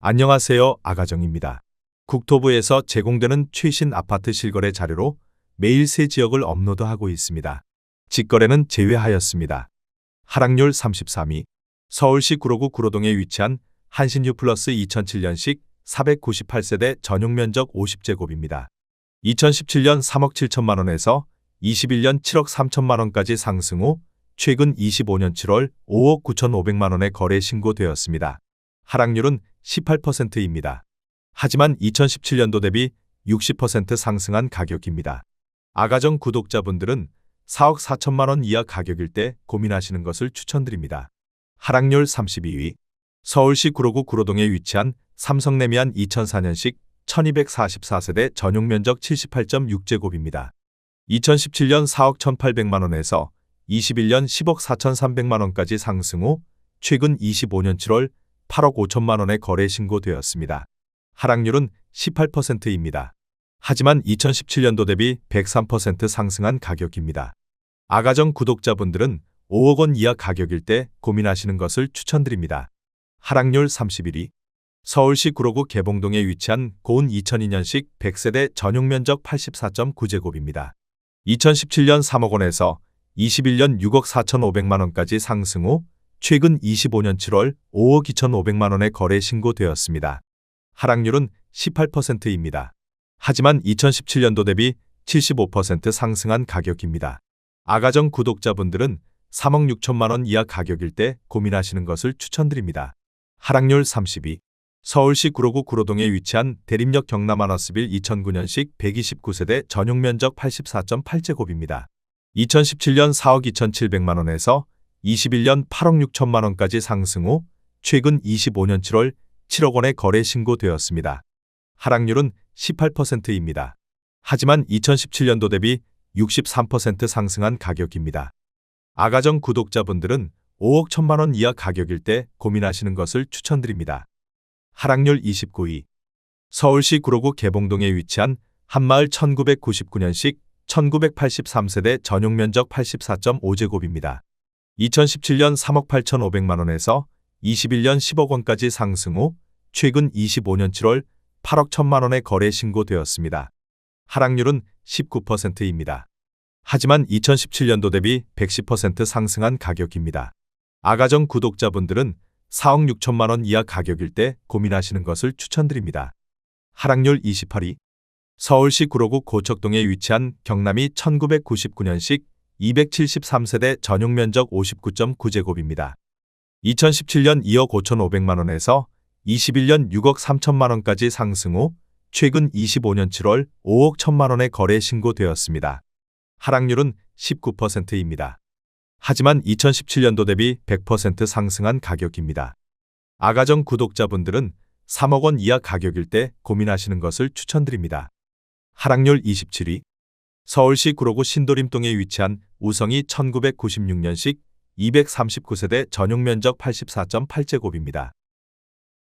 안녕하세요. 아가정입니다. 국토부에서 제공되는 최신 아파트 실거래 자료로 매일 새 지역을 업로드하고 있습니다. 직거래는 제외하였습니다. 하락률 33위. 서울시 구로구 구로동에 위치한 한신유 플러스 2007년식 498세대 전용면적 50제곱입니다. 2017년 3억 7천만 원에서 21년 7억 3천만 원까지 상승 후 최근 25년 7월 5억 9천5백만 원에 거래 신고되었습니다. 하락률은 18%입니다. 하지만 2017년도 대비 60% 상승한 가격입니다. 아가정 구독자분들은 4억 4천만 원 이하 가격일 때 고민하시는 것을 추천드립니다. 하락률 32위. 서울시 구로구 구로동에 위치한 삼성레미안 2004년식 1244세대 전용면적 78.6제곱입니다. 2017년 4억 1,800만 원에서 21년 10억 4,300만 원까지 상승 후 최근 25년 7월 8억 5천만 원에 거래 신고되었습니다. 하락률은 18%입니다. 하지만 2017년도 대비 103% 상승한 가격입니다. 아가정 구독자분들은 5억 원 이하 가격일 때 고민하시는 것을 추천드립니다. 하락률 31위. 서울시 구로구 개봉동에 위치한 고운 2002년식 100세대 전용면적 84.9제곱입니다. 2017년 3억 원에서 21년 6억 4천5백만 원까지 상승 후 최근 25년 7월 5억 2천5백만 원에 거래 신고되었습니다. 하락률은 18%입니다. 하지만 2017년도 대비 75% 상승한 가격입니다. 아가정 구독자분들은 3억 6천만 원 이하 가격일 때 고민하시는 것을 추천드립니다. 하락률 32. 서울시 구로구 구로동에 위치한 대림역 경남 아너스빌 2009년식 129세대 전용면적 84.8제곱입니다. 2017년 4억 2천7백만 원에서 21년 8억 6천만 원까지 상승 후 최근 25년 7월 7억 원에 거래 신고되었습니다. 하락률은 18%입니다. 하지만 2017년도 대비 63% 상승한 가격입니다. 아가정 구독자분들은 5억 1천만 원 이하 가격일 때 고민하시는 것을 추천드립니다. 하락률 29위. 서울시 구로구 개봉동에 위치한 한마을 1999년식 1983세대 전용면적 84.5제곱입니다. 2017년 3억 8천5백만 원에서 21년 10억 원까지 상승 후 최근 25년 7월 8억 1천만 원에 거래 신고되었습니다. 하락률은 19%입니다. 하지만 2017년도 대비 110% 상승한 가격입니다. 아가정 구독자분들은 4억 6천만 원 이하 가격일 때 고민하시는 것을 추천드립니다. 하락률 28위. 서울시 구로구 고척동에 위치한 경남이 1999년식 273세대 전용면적 59.9제곱입니다. 2017년 2억 5천5백만 원에서 21년 6억 3천만 원까지 상승 후 최근 25년 7월 5억 1천만 원에 거래 신고되었습니다. 하락률은 19%입니다. 하지만 2017년도 대비 100% 상승한 가격입니다. 아가정 구독자분들은 3억 원 이하 가격일 때 고민하시는 것을 추천드립니다. 하락률 27위. 서울시 구로구 신도림동에 위치한 우성이 1996년식 239세대 전용면적 84.8제곱입니다.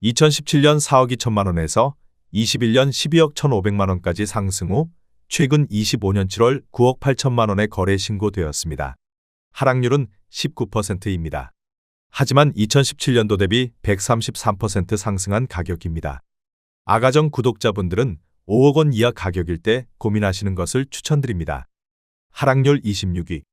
2017년 4억 2천만 원에서 21년 12억 1,500만 원까지 상승 후 최근 25년 7월 9억 8천만 원에 거래 신고되었습니다. 하락률은 19%입니다. 하지만 2017년도 대비 133% 상승한 가격입니다. 아가정 구독자분들은 5억 원 이하 가격일 때 고민하시는 것을 추천드립니다. 하락률 26위.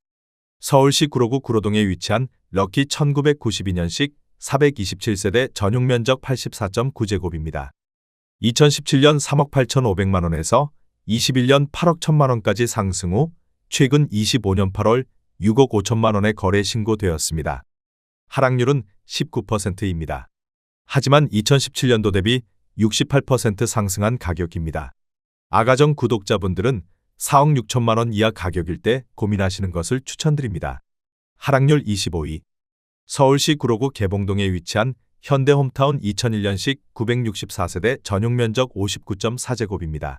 서울시 구로구 구로동에 위치한 럭키 1992년식 427세대 전용면적 84.9제곱입니다. 2017년 3억 8천5백만 원에서 21년 8억 1천만 원까지 상승 후 최근 25년 8월 6억 5천만 원에 거래 신고되었습니다. 하락률은 19%입니다. 하지만 2017년도 대비 68% 상승한 가격입니다. 아가정 구독자분들은 4억 6천만 원 이하 가격일 때 고민하시는 것을 추천드립니다. 하락률 25위. 서울시 구로구 개봉동에 위치한 현대홈타운 2001년식 964세대 전용면적 59.4제곱입니다.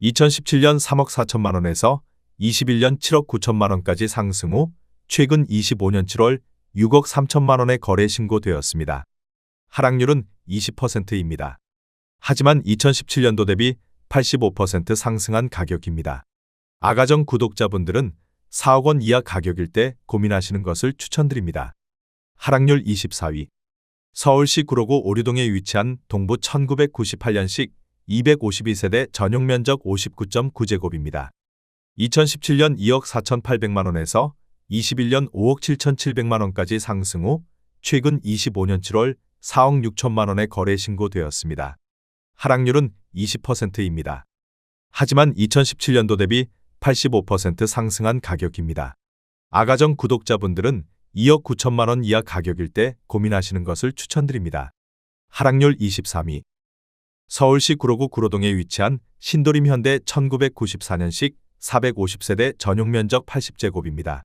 2017년 3억 4천만 원에서 21년 7억 9천만 원까지 상승 후 최근 25년 7월 6억 3천만 원에 거래 신고되었습니다. 하락률은 20%입니다. 하지만 2017년도 대비 85% 상승한 가격입니다. 아가정 구독자분들은 4억 원 이하 가격일 때 고민하시는 것을 추천드립니다. 하락률 24위. 서울시 구로구 오류동에 위치한 동부 1998년식 252세대 전용 면적 59.9제곱입니다. 2017년 2억 4,800만 원에서 21년 5억 7,700만 원까지 상승 후 최근 25년 7월 4억 6천만 원에 거래 신고되었습니다. 하락률은 20%입니다. 하지만 2017년도 대비 85% 상승한 가격입니다. 아가정 구독자분들은 2억 9천만 원 이하 가격일 때 고민하시는 것을 추천드립니다. 하락률 23위. 서울시 구로구 구로동에 위치한 신도림 현대 1994년식 450세대 전용 면적 80제곱입니다.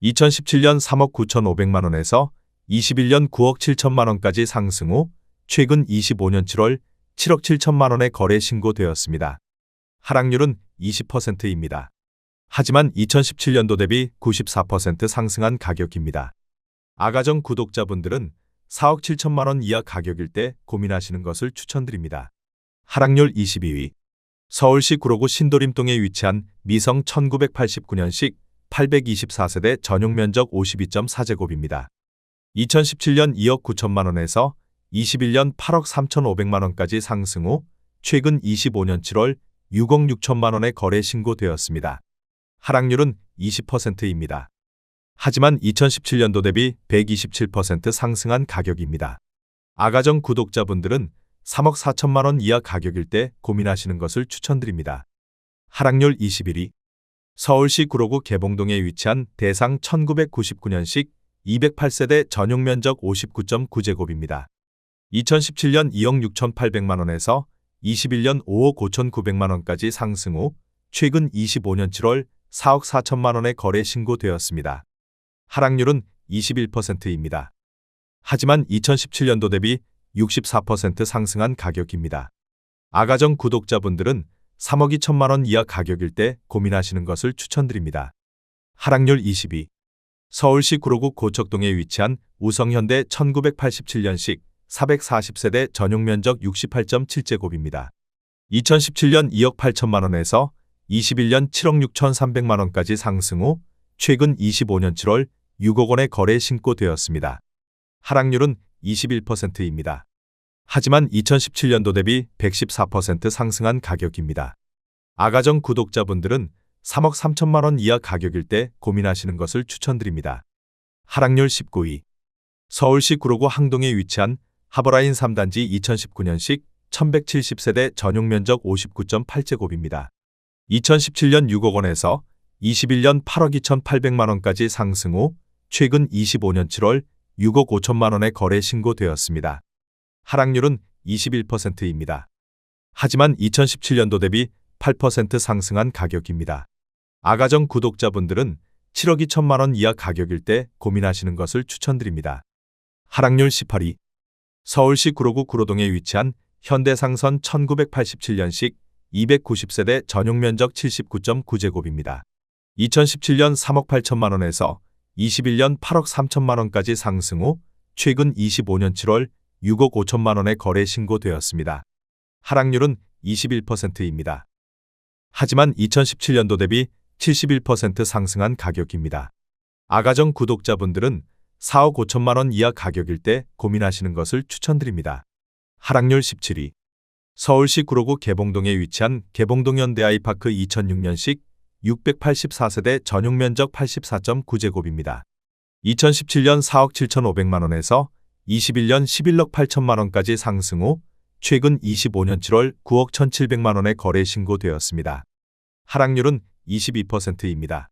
2017년 3억 9,500만 원에서 21년 9억 7천만 원까지 상승 후 최근 25년 7월 7억 7천만 원에 거래 신고되었습니다. 하락률은 20%입니다. 하지만 2017년도 대비 94% 상승한 가격입니다. 아가정 구독자분들은 4억 7천만 원 이하 가격일 때 고민하시는 것을 추천드립니다. 하락률 22위. 서울시 구로구 신도림동에 위치한 미성 1989년식 824세대 전용 면적 52.4제곱입니다. 2017년 2억 9천만 원에서 21년 8억 3,500만 원까지 상승 후 최근 25년 7월 6억 6천만 원에 거래 신고되었습니다. 하락률은 20%입니다. 하지만 2017년도 대비 127% 상승한 가격입니다. 아가정 구독자분들은 3억 4천만 원 이하 가격일 때 고민하시는 것을 추천드립니다. 하락률 21위. 서울시 구로구 개봉동에 위치한 대상 1999년식 208세대 전용 면적 59.9제곱입니다. 2017년 2억 6,800만 원에서 21년 5억 5,900만 원까지 상승 후 최근 25년 7월 4억 4천만 원에 거래 신고되었습니다. 하락률은 21%입니다. 하지만 2017년도 대비 64% 상승한 가격입니다. 아가정 구독자분들은 3억 2천만 원 이하 가격일 때 고민하시는 것을 추천드립니다. 하락률 22. 서울시 구로구 고척동에 위치한 우성현대 1987년식 440세대 전용 면적 68.7제곱입니다. 2017년 2억 8천만 원에서 21년 7억 6,300만 원까지 상승 후 최근 25년 7월 6억 원에 거래 신고되었습니다. 하락률은 21%입니다. 하지만 2017년도 대비 114% 상승한 가격입니다. 아가정 구독자분들은 3억 3천만 원 이하 가격일 때 고민하시는 것을 추천드립니다. 하락률 19위. 서울시 구로구 항동에 위치한 하버라인 3단지 2019년식 1170세대 전용 면적 59.8제곱입니다. 2017년 6억 원에서 21년 8억 2,800만 원까지 상승 후 최근 25년 7월 6억 5천만 원에 거래 신고되었습니다. 하락률은 21%입니다. 하지만 2017년도 대비 8% 상승한 가격입니다. 아가정 구독자분들은 7억 2천만 원 이하 가격일 때 고민하시는 것을 추천드립니다. 하락률 18위. 서울시 구로구 구로동에 위치한 현대상선 1987년식 290세대 전용 면적 79.9제곱입니다. 2017년 3억 8천만 원에서 21년 8억 3천만 원까지 상승 후 최근 25년 7월 6억 5천만 원에 거래 신고되었습니다. 하락률은 21%입니다. 하지만 2017년도 대비 71% 상승한 가격입니다. 아가정 구독자분들은 4억 5천만 원 이하 가격일 때 고민하시는 것을 추천드립니다. 하락률 17위. 서울시 구로구 개봉동에 위치한 개봉동 현대아이파크 2006년식 684세대 전용 면적 84.9제곱입니다. 2017년 4억 7,500만 원에서 21년 11억 8천만 원까지 상승 후 최근 25년 7월 9억 1,700만 원에 거래 신고되었습니다. 하락률은 22%입니다.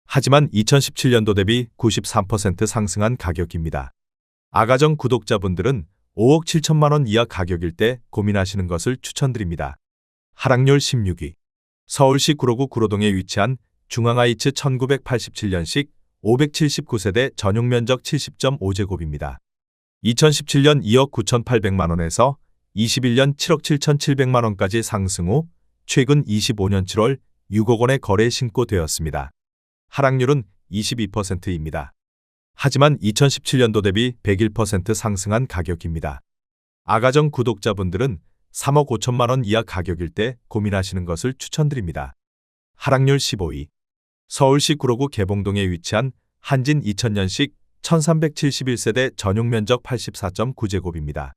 하지만 2017년도 대비 93% 상승한 가격입니다. 아가정 구독자분들은 5억 7천만 원 이하 가격일 때 고민하시는 것을 추천드립니다. 하락률 16위. 서울시 구로구 구로동에 위치한 중앙하이츠 1987년식 579세대 전용 면적 70.5제곱입니다. 2017년 2억 9,800만 원에서 21년 7억 7,700만 원까지 상승 후 최근 25년 7월 6억 원에 거래 신고되었습니다. 하락률은 22%입니다. 하지만 2017년도 대비 101% 상승한 가격입니다. 아가정 구독자분들은 3억 5천만 원 이하 가격일 때 고민하시는 것을 추천드립니다. 하락률 15위. 서울시 구로구 개봉동에 위치한 한진 2000년식 1371세대 전용면적 84.9제곱입니다.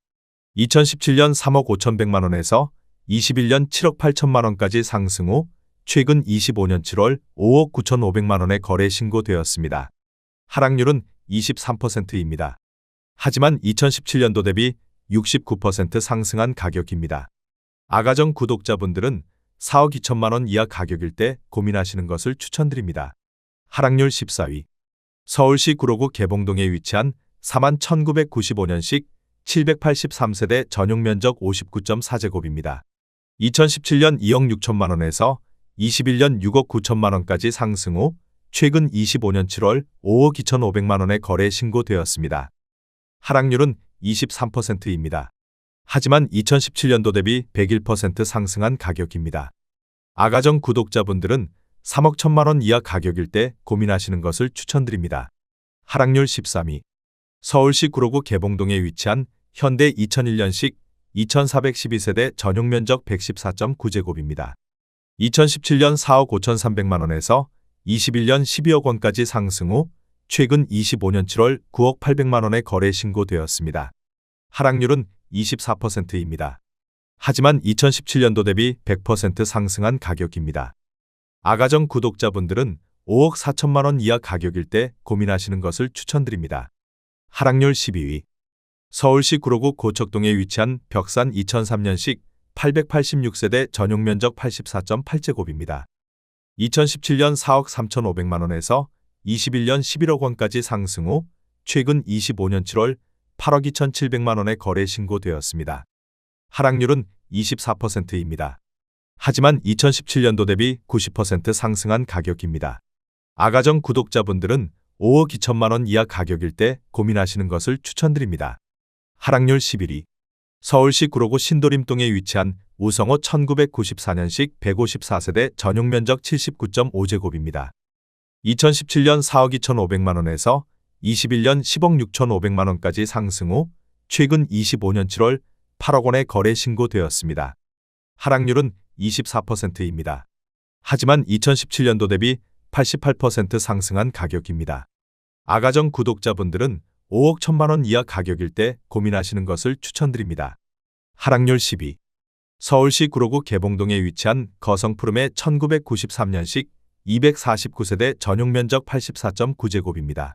2017년 3억 5,100만원에서 21년 7억 8천만원까지 상승 후 최근 25년 7월 5억 9,500만원에 거래 신고되었습니다. 하락률은 23%입니다. 하지만 2017년도 대비 69% 상승한 가격입니다. 아가정 구독자분들은 4억 2천만원 이하 가격일 때 고민하시는 것을 추천드립니다. 하락률 14위. 서울시 구로구 개봉동에 위치한 41,995년식 783세대 전용면적 59.4제곱입니다. 2017년 2억 6천만원에서 21년 6억 9천만원까지 상승 후 최근 25년 7월 5억 2,500만원에 거래 신고되었습니다. 하락률은 23%입니다. 하지만 2017년도 대비 101% 상승한 가격입니다. 아가정 구독자분들은 3억 1천만원 이하 가격일 때 고민하시는 것을 추천드립니다. 하락률 13위. 서울시 구로구 개봉동에 위치한 현대 2001년식 2412세대 전용면적 114.9제곱입니다. 2017년 4억 5,300만원에서 21년 12억 원까지 상승 후 최근 25년 7월 9억 800만원에 거래 신고되었습니다. 하락률은 24%입니다. 하지만 2017년도 대비 100% 상승한 가격입니다. 아가정 구독자분들은 5억 4천만원 이하 가격일 때 고민하시는 것을 추천드립니다. 하락률 12위. 서울시 구로구 고척동에 위치한 벽산 2003년식 886세대 전용면적 84.8제곱입니다. 2017년 4억 3,500만원에서 21년 11억 원까지 상승 후 최근 25년 7월 8억 2,700만원에 거래 신고되었습니다. 하락률은 24%입니다. 하지만 2017년도 대비 90% 상승한 가격입니다. 아가정 구독자분들은 5억 2천만원 이하 가격일 때 고민하시는 것을 추천드립니다. 하락률 11위. 서울시 구로구 신도림동에 위치한 우성호 1994년식 154세대 전용면적 79.5제곱입니다. 2017년 4억 2,500만원에서 21년 10억 6,500만원까지 상승 후 최근 25년 7월 8억 원에 거래 신고되었습니다. 하락률은 24%입니다. 하지만 2017년도 대비 88% 상승한 가격입니다. 아가정 구독자분들은 5억 1천만원 이하 가격일 때 고민하시는 것을 추천드립니다. 하락률 10위. 서울시 구로구 개봉동에 위치한 거성푸름의 1993년식 249세대 전용면적 84.9제곱입니다.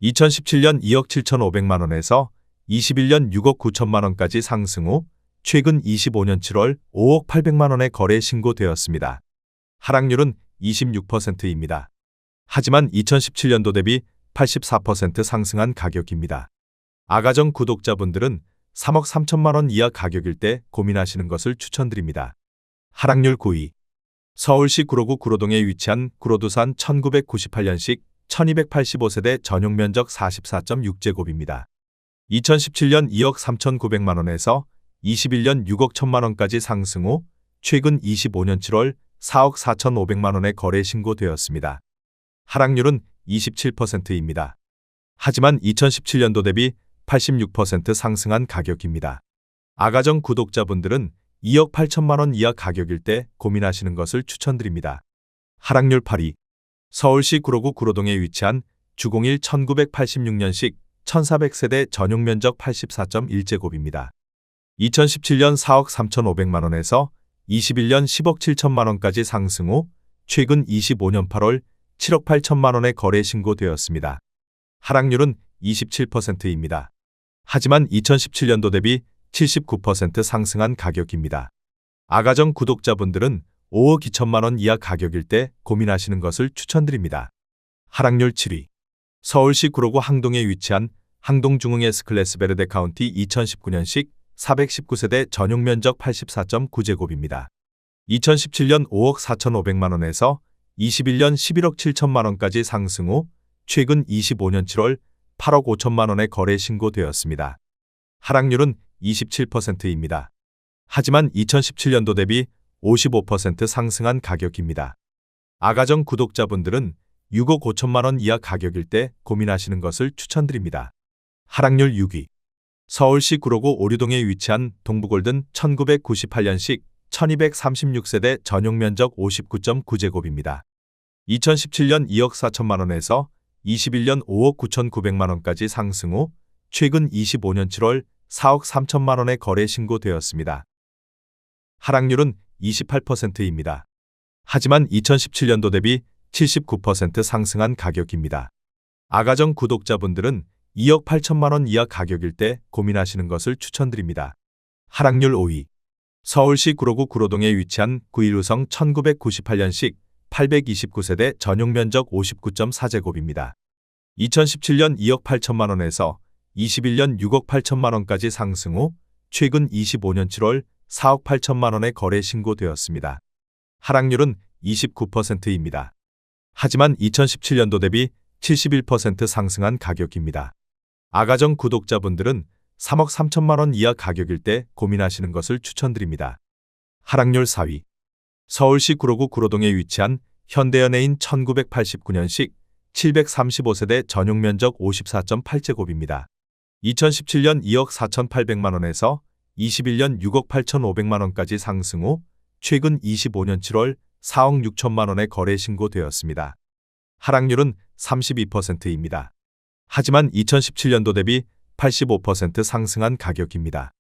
2017년 2억 7,500만원에서 21년 6억 9천만원까지 상승 후 최근 25년 7월 5억 800만원에 거래 신고되었습니다. 하락률은 26%입니다. 하지만 2017년도 대비 84% 상승한 가격입니다. 아가정 구독자분들은 3억 3천만원 이하 가격일 때 고민하시는 것을 추천드립니다. 하락률 9위. 서울시 구로구 구로동에 위치한 구로두산 1998년식 1285세대 전용면적 44.6제곱입니다. 2017년 2억 3,900만원에서 21년 6억 1천만원까지 상승 후 최근 25년 7월 4억 4,500만원에 거래 신고되었습니다. 하락률은 27%입니다. 하지만 2017년도 대비 86% 상승한 가격입니다. 아가정 구독자분들은 2억 8천만원 이하 가격일 때 고민하시는 것을 추천드립니다. 하락률 8위. 서울시 구로구 구로동에 위치한 주공일 1986년식 1400세대 전용면적 84.1제곱입니다. 2017년 4억 3,500만원에서 21년 10억 7천만원까지 상승 후 최근 25년 8월 7억 8천만원에 거래 신고되었습니다. 하락률은 27%입니다. 하지만 2017년도 대비 79% 상승한 가격입니다. 아가정 구독자분들은 5억 2천만원 이하 가격일 때 고민하시는 것을 추천드립니다. 하락률 7위. 서울시 구로구 항동에 위치한 항동중흥 S클래스 베르데 카운티 2019년식 419세대 전용면적 84.9제곱입니다. 2017년 5억 4,500만원에서 21년 11억 7천만원까지 상승 후 최근 25년 7월 8억 5천만원에 거래 신고되었습니다. 하락률은 27%입니다. 하지만 2017년도 대비 55% 상승한 가격입니다. 아가정 구독자분들은 6억 5천만원 이하 가격일 때 고민하시는 것을 추천드립니다. 하락률 6위. 서울시 구로구 오류동에 위치한 동부골든 1998년식 1236세대 전용면적 59.9제곱입니다. 2017년 2억 4천만원에서 21년 5억 9,900만 원까지 상승 후 최근 25년 7월 4억 3천만 원의 거래 신고되었습니다. 하락률은 28%입니다. 하지만 2017년도 대비 79% 상승한 가격입니다. 아가정 구독자분들은 2억 8천만 원 이하 가격일 때 고민하시는 것을 추천드립니다. 하락률 5위. 서울시 구로구 구로동에 위치한 9.15성 1998년식 829세대 전용 면적 59.4제곱입니다. 2017년 2억 8천만 원에서 21년 6억 8천만 원까지 상승 후 최근 25년 7월 4억 8천만 원의 거래 신고되었습니다. 하락률은 29%입니다. 하지만 2017년도 대비 71% 상승한 가격입니다. 아가정 구독자분들은 3억 3천만 원 이하 가격일 때 고민하시는 것을 추천드립니다. 하락률 4위. 서울시 구로구 구로동에 위치한 현대연예인 1989년식 735세대 전용 면적 54.8제곱입니다. 2017년 2억 4,800만 원에서 21년 6억 8,500만 원까지 상승 후 최근 25년 7월 4억 6천만 원의 거래 신고되었습니다. 하락률은 32%입니다. 하지만 2017년도 대비 85% 상승한 가격입니다.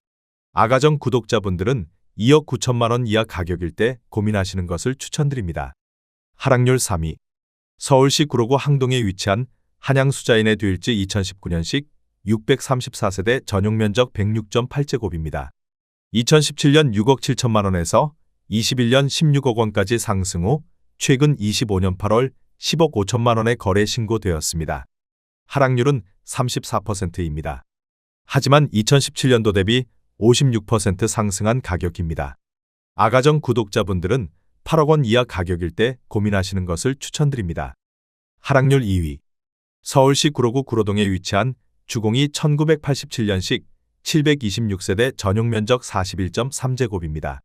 아가정 구독자분들은 2억 9천만 원 이하 가격일 때 고민하시는 것을 추천드립니다. 하락률 3위. 서울시 구로구 항동에 위치한 한양수자인의 뒤일지 2019년식 634세대 전용 면적 106.8제곱입니다. 2017년 6억 7천만 원에서 21년 16억 원까지 상승 후 최근 25년 8월 10억 5천만 원의 거래 신고되었습니다. 하락률은 34%입니다. 하지만 2017년도 대비 56% 상승한 가격입니다. 아가정 구독자분들은 8억 원 이하 가격일 때 고민하시는 것을 추천드립니다. 하락률 2위. 서울시 구로구 구로동에 위치한 주공이 1987년식 726세대 전용 면적 41.3제곱입니다.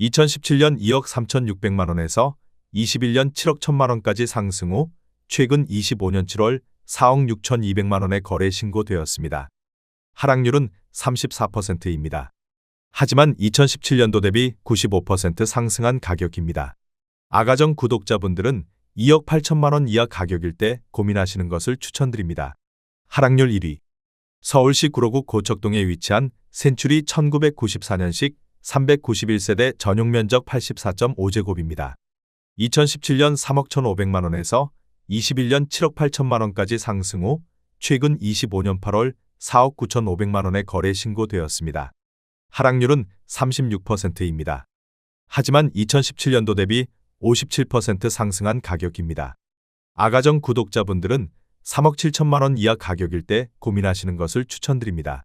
2017년 2억 3,600만 원에서 21년 7억 1천만 원까지 상승 후 최근 25년 7월 4억 6,200만 원의 거래 신고되었습니다. 하락률은 34%입니다. 하지만 2017년도 대비 95% 상승한 가격입니다. 아가정 구독자분들은 2억 8천만 원 이하 가격일 때 고민하시는 것을 추천드립니다. 하락률 1위. 서울시 구로구 고척동에 위치한 센츄리 1994년식 391세대 전용 면적 84.5제곱입니다. 2017년 3억 1,500만 원에서 21년 7억 8천만 원까지 상승 후 최근 25년 8월 4억 9,500만 원의 거래 신고되었습니다. 하락률은 36%입니다. 하지만 2017년도 대비 57% 상승한 가격입니다. 아가정 구독자분들은 3억 7천만 원 이하 가격일 때 고민하시는 것을 추천드립니다.